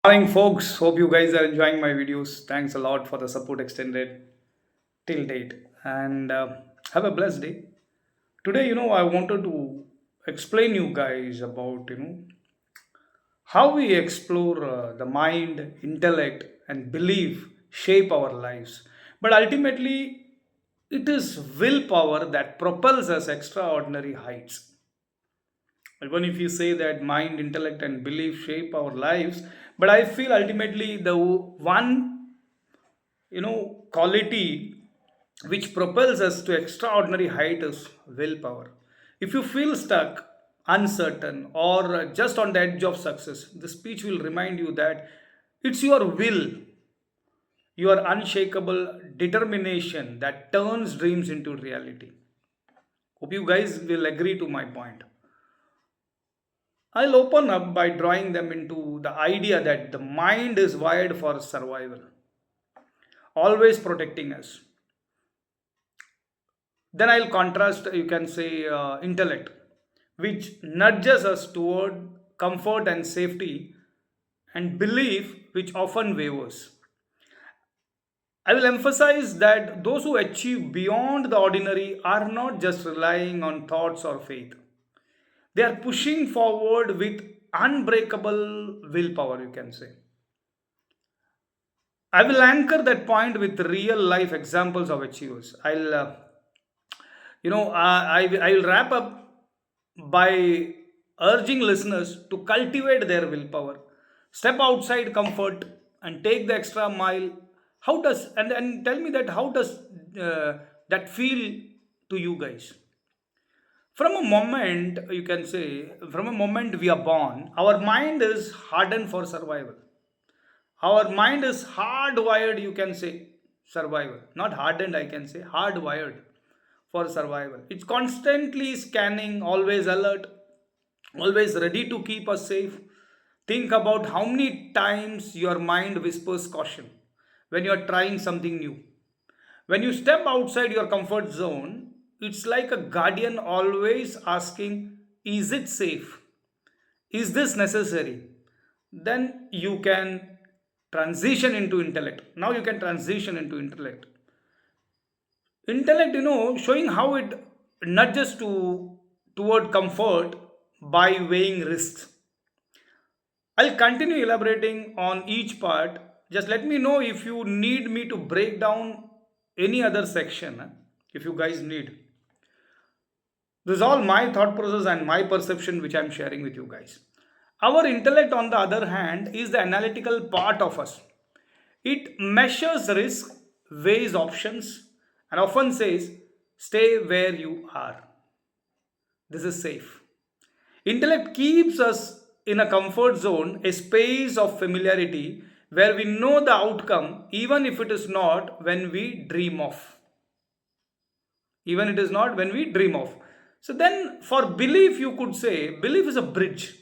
Morning, folks. Hope you guys are enjoying my videos. Thanks a lot for the support extended till date, and have a blessed day. Today, I wanted to explain you guys about how we explore the mind, intellect, and belief shape our lives. But ultimately, it is willpower that propels us extraordinary heights. Even if you say that mind, intellect, and belief shape our lives, but I feel ultimately the one quality which propels us to extraordinary height is willpower. If you feel stuck, uncertain, or just on the edge of success, the speech will remind you that it's your will, your unshakable determination that turns dreams into reality. Hope you guys will agree to my point. I'll open up by drawing them into the idea that the mind is wired for survival, always protecting us. Then I'll contrast, you can say, intellect, which nudges us toward comfort and safety, and belief, which often wavers. I will emphasize that those who achieve beyond the ordinary are not just relying on thoughts or faith. They are pushing forward with unbreakable willpower, you can say. I will anchor that point with real life examples of achievers. I will wrap up by urging listeners to cultivate their willpower, step outside comfort, and take the extra mile. How does and tell me that how does that feel to you guys? From a moment, you can say, from a moment we are born, our mind is hardened for survival. Our mind is hardwired, you can say, survival. Not hardened, I can say, hardwired for survival. It's constantly scanning, always alert, always ready to keep us safe. Think about how many times your mind whispers caution when you're trying something new. When you step outside your comfort zone, it's like a guardian always asking, is it safe? Is this necessary? Then you can transition into intellect. Now you can transition into intellect. Intellect, showing how it nudges toward comfort by weighing risks. I'll continue elaborating on each part. Just let me know if you need me to break down any other section, if you guys need. This is all my thought process and my perception which I'm sharing with you guys. Our intellect, on the other hand, is the analytical part of us. It measures risk, weighs options, and often says, stay where you are. This is safe. Intellect keeps us in a comfort zone, a space of familiarity where we know the outcome, even if it is not when we dream of. Even it is not when we dream of. So then, for belief, you could say belief is a bridge,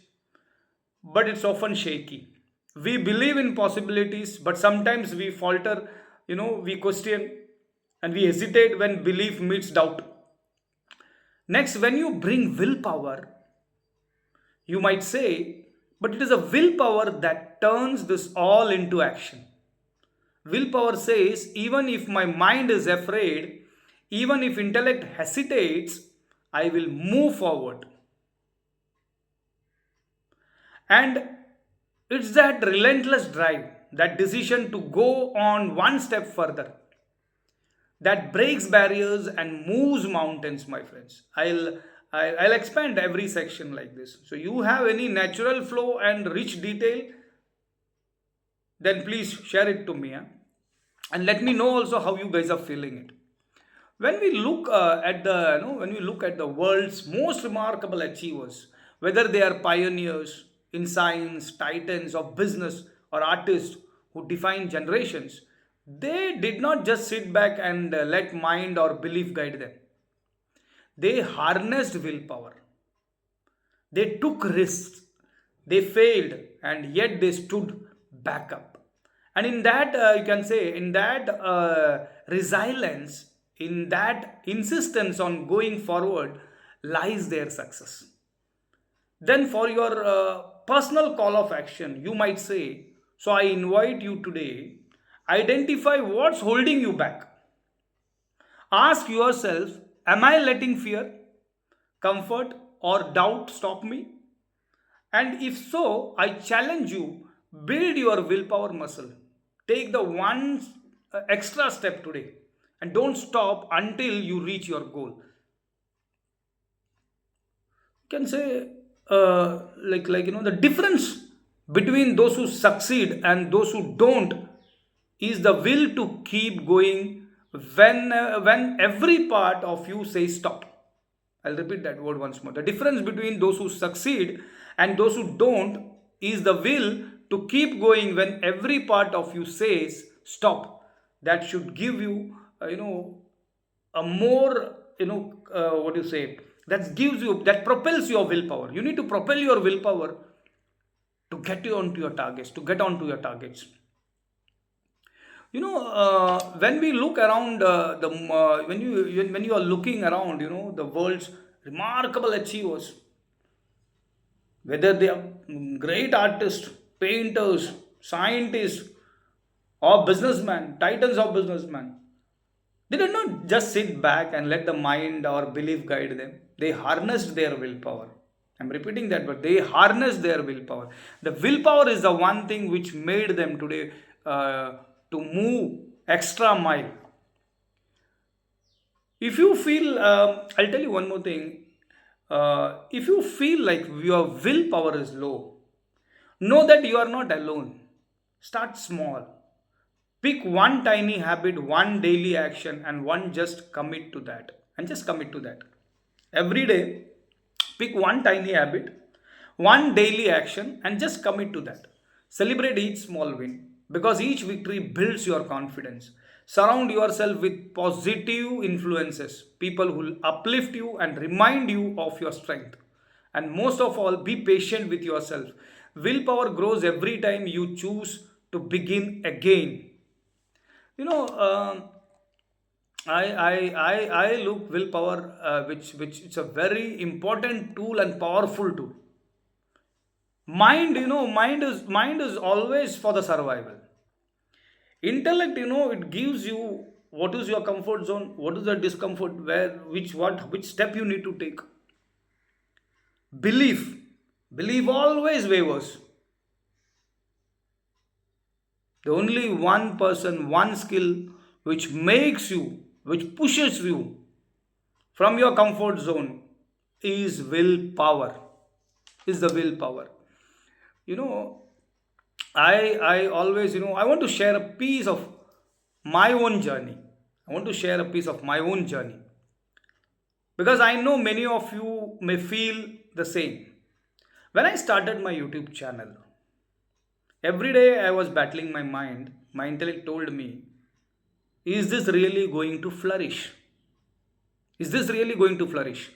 but it's often shaky. We believe in possibilities, but sometimes we falter, we question and we hesitate when belief meets doubt. Next, when you bring willpower, you might say, but it is a willpower that turns this all into action. Willpower says, even if my mind is afraid, even if intellect hesitates, I will move forward. And it's that relentless drive, that decision to go on one step further, that breaks barriers and moves mountains, my friends. I'll expand every section like this. So you have any natural flow and rich detail, then please share it to me, and let me know also how you guys are feeling it. When we look at the when we look at the world's most remarkable achievers, whether they are pioneers in science, titans of business, or artists who define generations, they did not just sit back and let mind or belief guide them. They harnessed willpower. They took risks. They failed, and yet they stood back up. And in that, you can say, in that resilience, in that insistence on going forward, lies their success. Then, for your personal call of action, you might say, So I invite you today, identify what's holding you back. Ask yourself, am I letting fear, comfort, or doubt stop me? And if so, I challenge you, build your willpower muscle. Take the one extra step today and don't stop until you reach your goal. You can say, the difference between those who succeed and those who don't is the will to keep going when every part of you says stop. I'll repeat that word once more. The difference between those who succeed and those who don't is the will to keep going when every part of you says stop. That should give you a more, what do you say, that gives you, that propels your willpower. You need to propel your willpower to get you onto your targets, to get onto your targets. When we look around the when you are looking around, the world's remarkable achievers, whether they are great artists, painters, scientists, or businessmen, titans of businessmen, they did not just sit back and let the mind or belief guide them. They harnessed their willpower. I'm repeating that, but they harnessed their willpower. The willpower is the one thing which made them today to move extra mile. If you feel, I'll tell you one more thing. If you feel like your willpower is low, know that you are not alone. Start small. Pick one tiny habit, one daily action, and one just commit to that. And just commit to that. Every day, pick one tiny habit, one daily action, and just commit to that. Celebrate each small win because each victory builds your confidence. Surround yourself with positive influences, people who will uplift you and remind you of your strength. And most of all, be patient with yourself. Willpower grows every time you choose to begin again. You know, I look willpower, which it's a very important tool and powerful tool. Mind is always for the survival. Intellect, it gives you what is your comfort zone, what is the discomfort, where which step you need to take. Belief, belief always wavers. The only one person, one skill which makes you, which pushes you from your comfort zone is willpower. Is the willpower. You know, I always, I want to share a piece of my own journey. I want to share a piece of my own journey because I know many of you may feel the same. When I started my YouTube channel, every day I was battling my mind. My intellect told me, is this really going to flourish? Is this really going to flourish?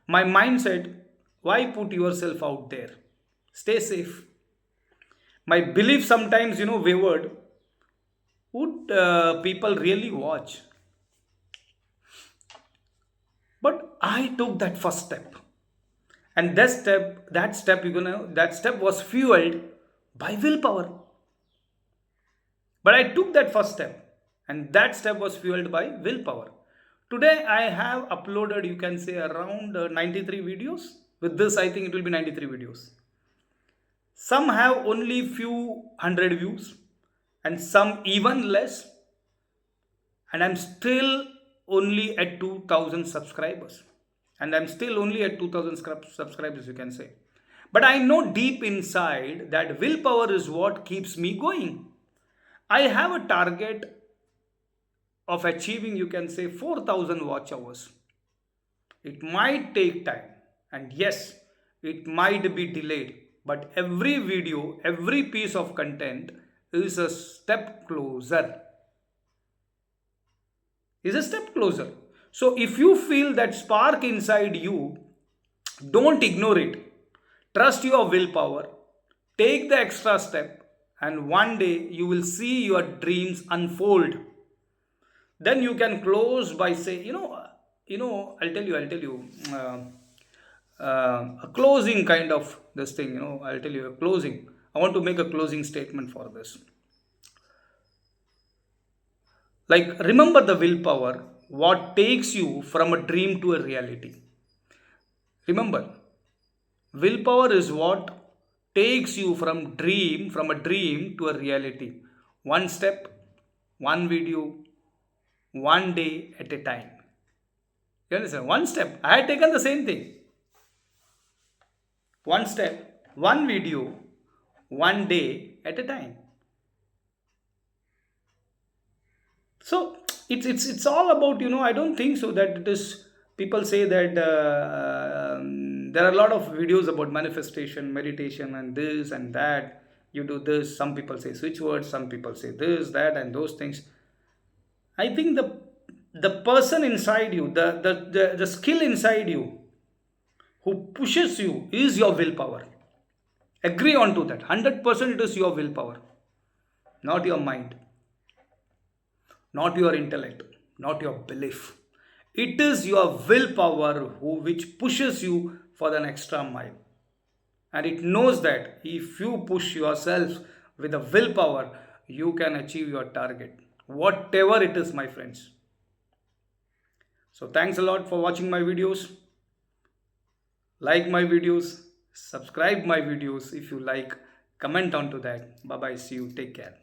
My mind said, why put yourself out there? Stay safe. My belief sometimes, wavered. Would people really watch? But I took that first step. And that step was fueled by willpower. But I took that first step, and that step was fueled by willpower. Today, I have uploaded, you can say, around 93 videos. With this, I think it will be 93 videos. Some have only few hundred views, and some even less. And I'm still only at 2000 subscribers. And I'm still only at 2000 subscribers, you can say. But I know deep inside that willpower is what keeps me going. I have a target of achieving, you can say, 4000 watch hours. It might take time, and yes, it might be delayed, but every video, every piece of content is a step closer. Is a step closer. So if you feel that spark inside you, don't ignore it. Trust your willpower. Take the extra step, and one day you will see your dreams unfold. Then you can close by say, I'll tell you, a closing kind of this thing. I'll tell you a closing. I want to make a closing statement for this. Like, remember the willpower, what takes you from a dream to a reality. Remember, willpower is what takes you from a dream to a reality. One step, one video, one day at a time. You understand? One step. I had taken the same thing. One step, one video, one day at a time. So it's all about, I don't think so that it is. People say that there are a lot of videos about manifestation, meditation, and this and that. You do this. Some people say switch words. Some people say this, that, and those things. I think the person inside you, the skill inside you, who pushes you, is your willpower. Agree on to that. 100% it is your willpower, not your mind, not your intellect, not your belief. It is your willpower which pushes you for an extra mile. And it knows that if you push yourself with a willpower, you can achieve your target, whatever it is, my friends. So, thanks a lot for watching my videos. Like my videos, subscribe my videos if you like, comment onto that. Bye bye, see you, take care.